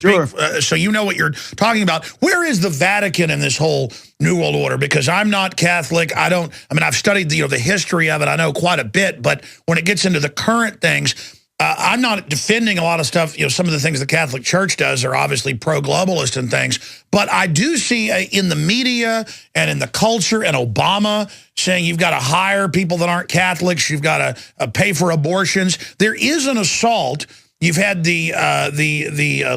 Sure. So you know what you're talking about. Where is the Vatican in this whole New World Order? Because I'm not Catholic. I've studied the history of it. I know quite a bit. But when it gets into the current things, I'm not defending a lot of stuff. Some of the things the Catholic Church does are obviously pro-globalist and things. But I do see in the media and in the culture and Obama saying you've got to hire people that aren't Catholics. You've got to pay for abortions. There is an assault. You've had the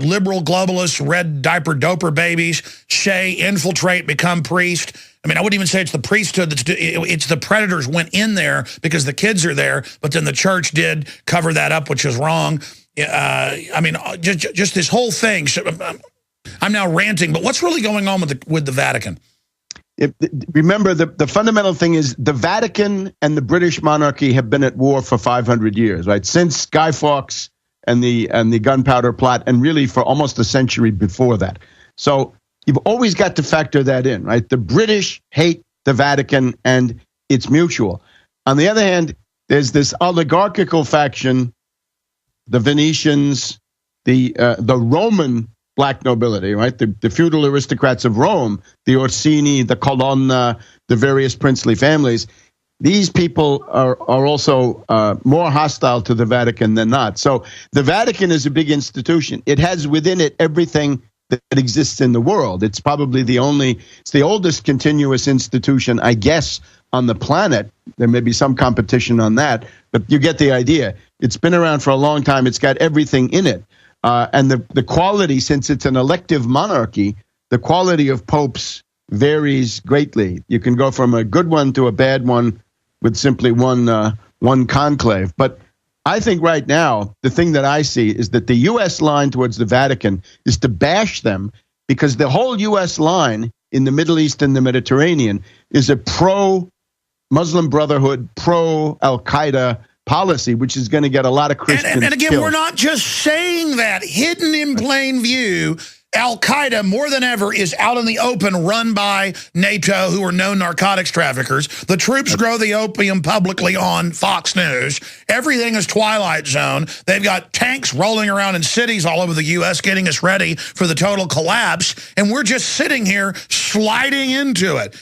liberal globalists, red diaper doper babies, infiltrate, become priest. I wouldn't even say it's the priesthood. It's the predators went in there because the kids are there, but then the church did cover that up, which is wrong. Just this whole thing. I'm now ranting, but what's really going on with the Vatican? Remember, the fundamental thing is the Vatican and the British monarchy have been at war for 500 years, right? Since Guy Fawkes and the gunpowder plot, and really for almost a century before that. So you've always got to factor that in, right? The British hate the Vatican, and it's mutual. On the other hand, there's this oligarchical faction, the Venetians, the Roman black nobility, right? The feudal aristocrats of Rome, the Orsini, the Colonna, the various princely families. These people are also more hostile to the Vatican than not. So the Vatican is a big institution. It has within it everything that exists in the world. It's probably it's the oldest continuous institution, I guess, on the planet. There may be some competition on that, but you get the idea. It's been around for a long time. It's got everything in it. And the quality, since it's an elective monarchy, the quality of popes varies greatly. You can go from a good one to a bad one with simply one conclave. But I think right now, the thing that I see is that the U.S. line towards the Vatican is to bash them, because the whole U.S. line in the Middle East and the Mediterranean is a pro-Muslim Brotherhood, pro-Al-Qaeda policy, which is going to get a lot of Christians and again, killed. We're not just saying that. Hidden in plain view, Al-Qaeda, more than ever, is out in the open, run by NATO, who are known narcotics traffickers. The troops grow the opium publicly on Fox News. Everything is Twilight Zone. They've got tanks rolling around in cities all over the U.S. getting us ready for the total collapse, and we're just sitting here sliding into it.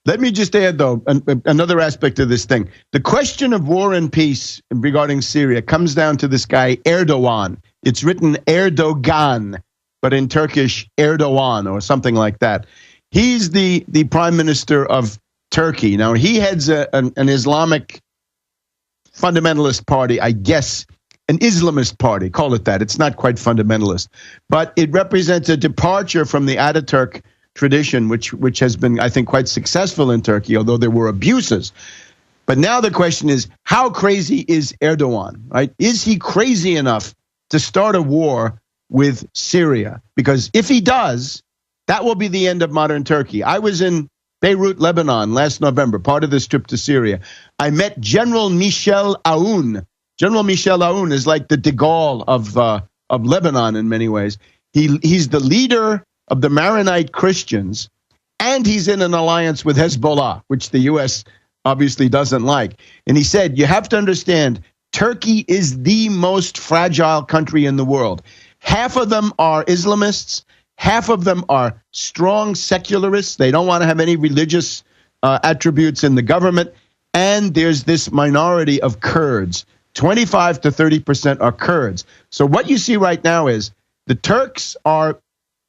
Let me just add, though, another aspect of this thing. The question of war and peace regarding Syria comes down to this guy, Erdogan. It's written Erdogan, but in Turkish, Erdogan or something like that. He's the prime minister of Turkey. Now, he heads an Islamic fundamentalist party, I guess, an Islamist party, call it that. It's not quite fundamentalist, but it represents a departure from the Ataturk tradition, which has been, I think, quite successful in Turkey, although there were abuses. But now the question is, how crazy is Erdogan, right? Is he crazy enough to start a war with Syria? Because if he does, that will be the end of modern Turkey. I was in Beirut, Lebanon last November, part of this trip to Syria. I met General Michel Aoun. General Michel Aoun is like the de Gaulle of Lebanon in many ways. He's the leader of the Maronite Christians, and he's in an alliance with Hezbollah, which the U.S. obviously doesn't like. And he said, you have to understand, Turkey is the most fragile country in the world. Half of them are Islamists, half of them are strong secularists. They don't want to have any religious attributes in the government. And there's this minority of Kurds. 25 to 30% are Kurds. So what you see right now is the Turks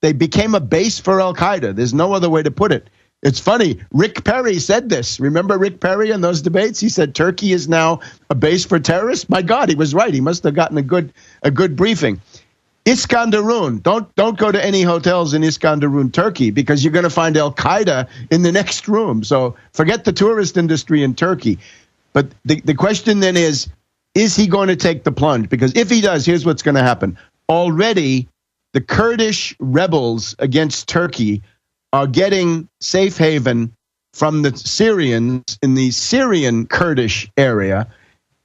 they became a base for Al-Qaeda. There's no other way to put it. It's funny. Rick Perry said this. Remember Rick Perry in those debates? He said Turkey is now a base for terrorists. My God, he was right. He must have gotten a good briefing. Iskandarun. Don't go to any hotels in Iskandarun, Turkey, because you're going to find Al-Qaeda in the next room. So forget the tourist industry in Turkey. But the question then is he going to take the plunge? Because if he does, here's what's going to happen. Already, the Kurdish rebels against Turkey are getting safe haven from the Syrians in the Syrian Kurdish area.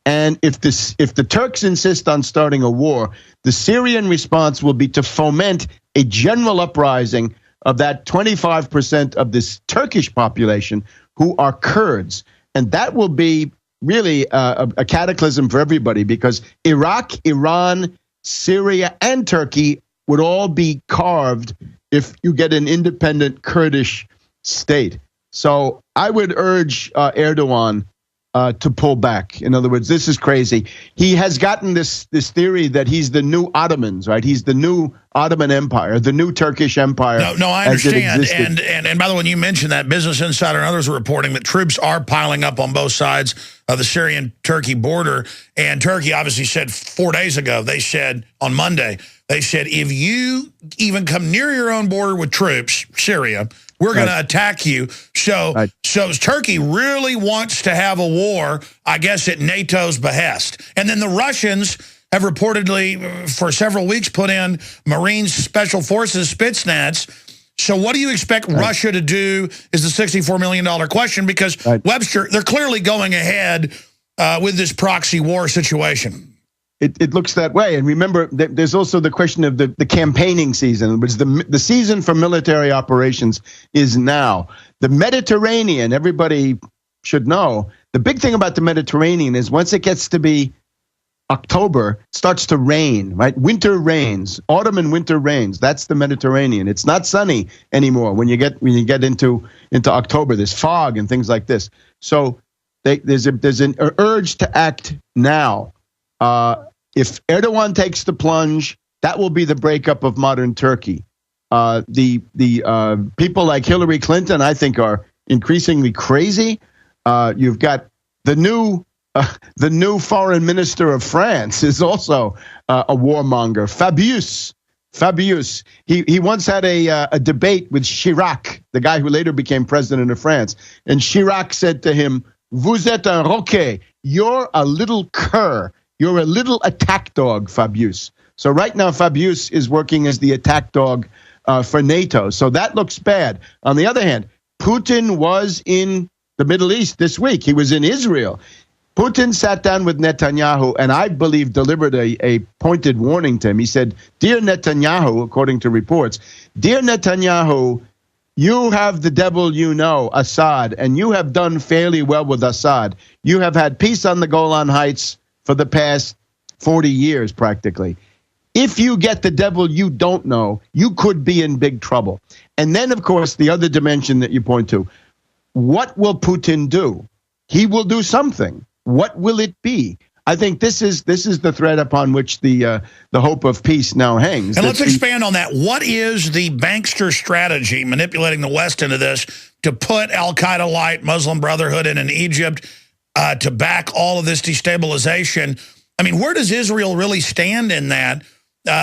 And if the Turks insist on starting a war, the Syrian response will be to foment a general uprising of that 25% of this Turkish population who are Kurds. And that will be really a cataclysm for everybody, because Iraq, Iran, Syria, and Turkey would all be carved if you get an independent Kurdish state. So I would urge Erdogan to pull back. In other words, this is crazy. He has gotten this theory that he's the new Ottomans, right? He's the new Ottoman Empire, the new Turkish Empire. No, I understand. And by the way, when you mentioned that, Business Insider and others are reporting that troops are piling up on both sides of the Syrian-Turkey border. And Turkey obviously said 4 days ago, they said on Monday, they said, if you even come near your own border with troops, Syria, we're going to attack you. So Turkey really wants to have a war, I guess, at NATO's behest. And then the Russians have reportedly, for several weeks, put in Marine Special Forces, Spetsnaz. So what do you expect Russia to do is the $64 million question, because Webster, they're clearly going ahead with this proxy war situation. It looks that way. And remember, there's also the question of the campaigning season, which the season for military operations is now. The Mediterranean, everybody should know, the big thing about the Mediterranean is once it gets to be October, it starts to rain, right? Winter rains, autumn and winter rains. That's the Mediterranean. It's not sunny anymore when you get into October. There's fog and things like this. So there's an urge to act now. If Erdogan takes the plunge, that will be the breakup of modern Turkey. The people like Hillary Clinton, I think, are increasingly crazy. You've got the new foreign minister of France is also a warmonger. Fabius. He once had a debate with Chirac, the guy who later became president of France, and Chirac said to him, "Vous êtes un roquet. You're a little cur. You're a little attack dog, Fabius." So right now, Fabius is working as the attack dog for NATO. So that looks bad. On the other hand, Putin was in the Middle East this week. He was in Israel. Putin sat down with Netanyahu and I believe delivered a pointed warning to him. He said, "Dear Netanyahu," according to reports, "Dear Netanyahu, you have the devil you know, Assad, and you have done fairly well with Assad. You have had peace on the Golan Heights for the past 40 years, practically. If you get the devil you don't know, you could be in big trouble." And then, of course, the other dimension that you point to, what will Putin do? He will do something. What will it be? I think this is the thread upon which the hope of peace now hangs. And let's expand on that. What is the bankster strategy, manipulating the West into this, to put Al-Qaeda-light Muslim Brotherhood in Egypt, to back all of this destabilization? I mean, where does Israel really stand in that?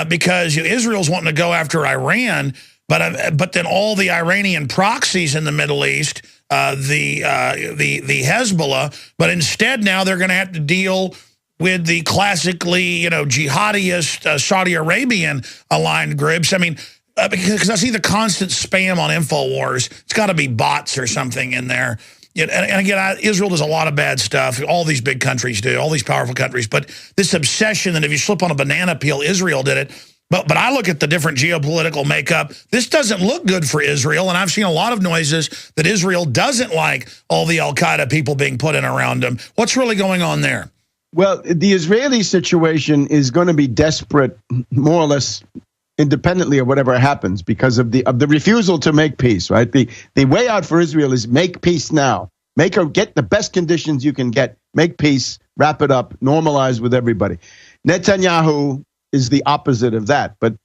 Because Israel's wanting to go after Iran, but then all the Iranian proxies in the Middle East, the Hezbollah, but instead now they're going to have to deal with the classically, jihadist Saudi Arabian aligned groups. I mean, because I see the constant spam on InfoWars. It's got to be bots or something in there. And again, Israel does a lot of bad stuff. All these big countries do, all these powerful countries. But this obsession that if you slip on a banana peel, Israel did it. But I look at the different geopolitical makeup. This doesn't look good for Israel. And I've seen a lot of noises that Israel doesn't like all the Al-Qaeda people being put in around them. What's really going on there? Well, the Israeli situation is going to be desperate, more or less independently of whatever happens, because of the refusal to make peace, right? The way out for Israel is make peace now. Get the best conditions you can get. Make peace, wrap it up, normalize with everybody. Netanyahu is the opposite of that. But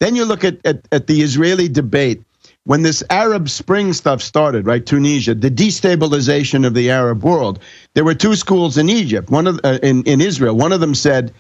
then you look at the Israeli debate. When this Arab Spring stuff started, right, Tunisia, the destabilization of the Arab world, there were two schools in Egypt, in Israel. One of them said,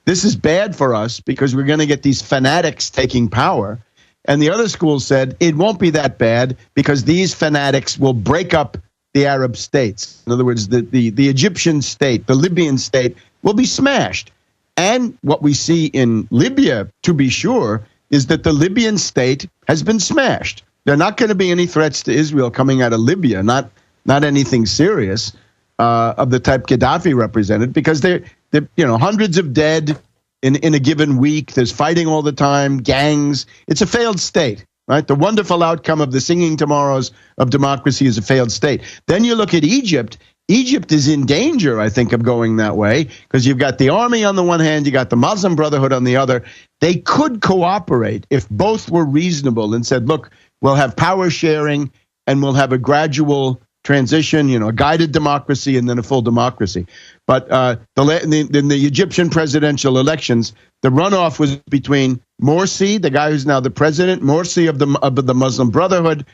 this is bad for us because we're going to get these fanatics taking power. And the other school said, it won't be that bad because these fanatics will break up the Arab states. In other words, the Egyptian state, the Libyan state will be smashed. And what we see in Libya, to be sure, is that the Libyan state has been smashed. There are not going to be any threats to Israel coming out of Libya, not anything serious of the type Gaddafi represented, because they're hundreds of dead in a given week. There's fighting all the time, gangs. It's a failed state, right? The wonderful outcome of the singing tomorrows of democracy is a failed state. Then you look at Egypt. Egypt is in danger, I think, of going that way, because you've got the army on the one hand, you got the Muslim Brotherhood on the other. They could cooperate if both were reasonable and said, look, we'll have power sharing and we'll have a gradual transition, a guided democracy and then a full democracy. But in the Egyptian presidential elections, the runoff was between Morsi, the guy who's now the president, Morsi of the Muslim Brotherhood.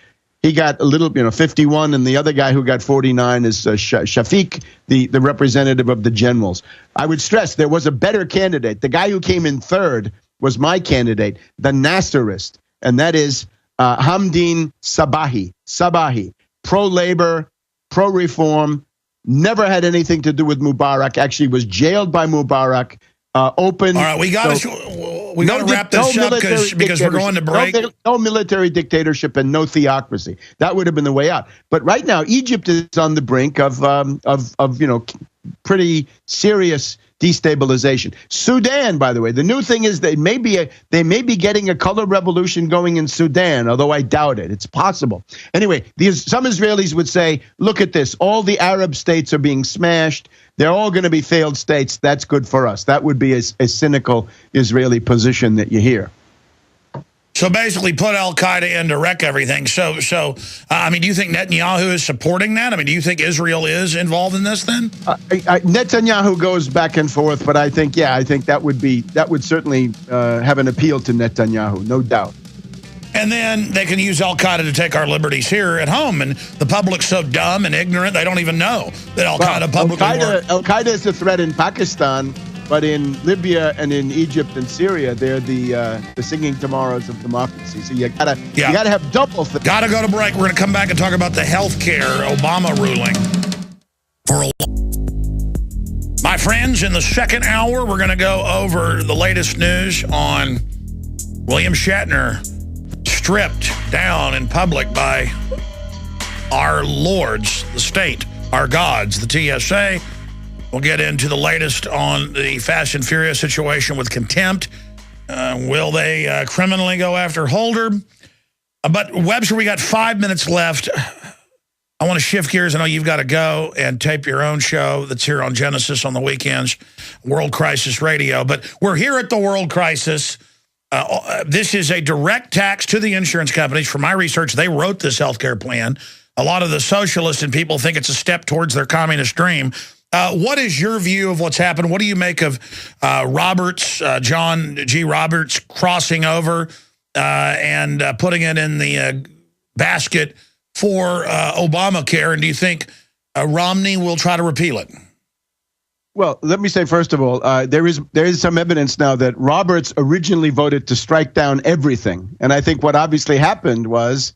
He got a little, 51, and the other guy who got 49 is Shafiq, the representative of the generals. I would stress there was a better candidate. The guy who came in third was my candidate, the Nasserist, and that is Hamdin Sabahi, pro-labor, pro-reform, never had anything to do with Mubarak, actually was jailed by Mubarak, open. All right, we got to wrap this up because we're going to break. No military dictatorship and no theocracy. That would have been the way out. But right now, Egypt is on the brink of pretty serious destabilization. Sudan, by the way, the new thing is they may be getting a color revolution going in Sudan, although I doubt it. It's possible. Anyway, some Israelis would say, look at this. All the Arab states are being smashed. They're all going to be failed states. That's good for us. That would be a cynical Israeli position that you hear. So basically put al-Qaeda in to wreck everything. So I mean, do you think Netanyahu is supporting that? I mean, do you think Israel is involved in this then? Netanyahu goes back and forth, but I think that would certainly have an appeal to Netanyahu, no doubt. And then they can use al-Qaeda to take our liberties here at home. And the public's so dumb and ignorant, they don't even know that al-Qaeda publicly works. Al-Qaeda is a threat in Pakistan. But in Libya and in Egypt and Syria, they're the singing tomorrows of democracy. So you gotta have double things. Gotta go to break. We're gonna come back and talk about the health care Obama ruling. My friends, in the second hour, we're gonna go over the latest news on William Shatner stripped down in public by our lords, the state, our gods, the TSA. We'll get into the latest on the Fast and Furious situation with contempt. Will they criminally go after Holder? But Webster, we got 5 minutes left. I want to shift gears. I know you've got to go and tape your own show that's here on Genesis on the weekends, World Crisis Radio. But we're here at the World Crisis. This is a direct tax to the insurance companies. From my research, they wrote this healthcare plan. A lot of the socialists and people think it's a step towards their communist dream. What is your view of what's happened? What do you make of John G. Roberts crossing over and putting it in the basket for Obamacare? And do you think Romney will try to repeal it? Well, let me say, first of all, there is some evidence now that Roberts originally voted to strike down everything. And I think what obviously happened was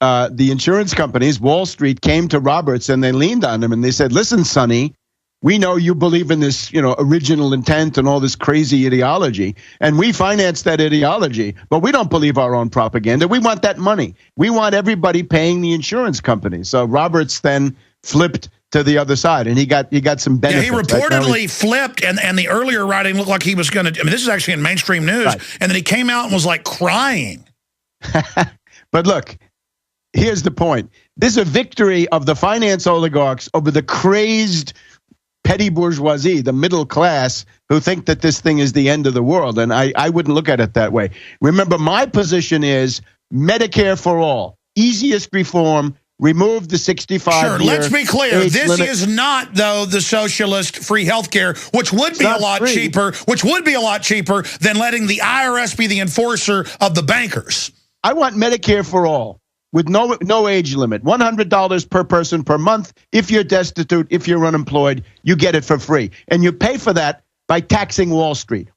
the insurance companies, Wall Street, came to Roberts and they leaned on him and they said, listen, Sonny, we know you believe in this, original intent and all this crazy ideology, and we finance that ideology, but we don't believe our own propaganda. We want that money. We want everybody paying the insurance companies. So Roberts then flipped to the other side, and he got some benefits. Yeah, he reportedly flipped, and the earlier writing looked like he was going to, this is actually in mainstream news, right. And then he came out and was like crying. But look, here's the point. This is a victory of the finance oligarchs over the crazed petty bourgeoisie, the middle class, who think that this thing is the end of the world. And I wouldn't look at it that way. Remember, my position is Medicare for all. Easiest reform, remove the 65 Sure, let's be clear. This limit. Is not, though, the socialist free health care, which would be a lot cheaper, than letting the IRS be the enforcer of the bankers. I want Medicare for all. With no age limit, $100 per person per month. If you're destitute, if you're unemployed, you get it for free. And you pay for that by taxing Wall Street.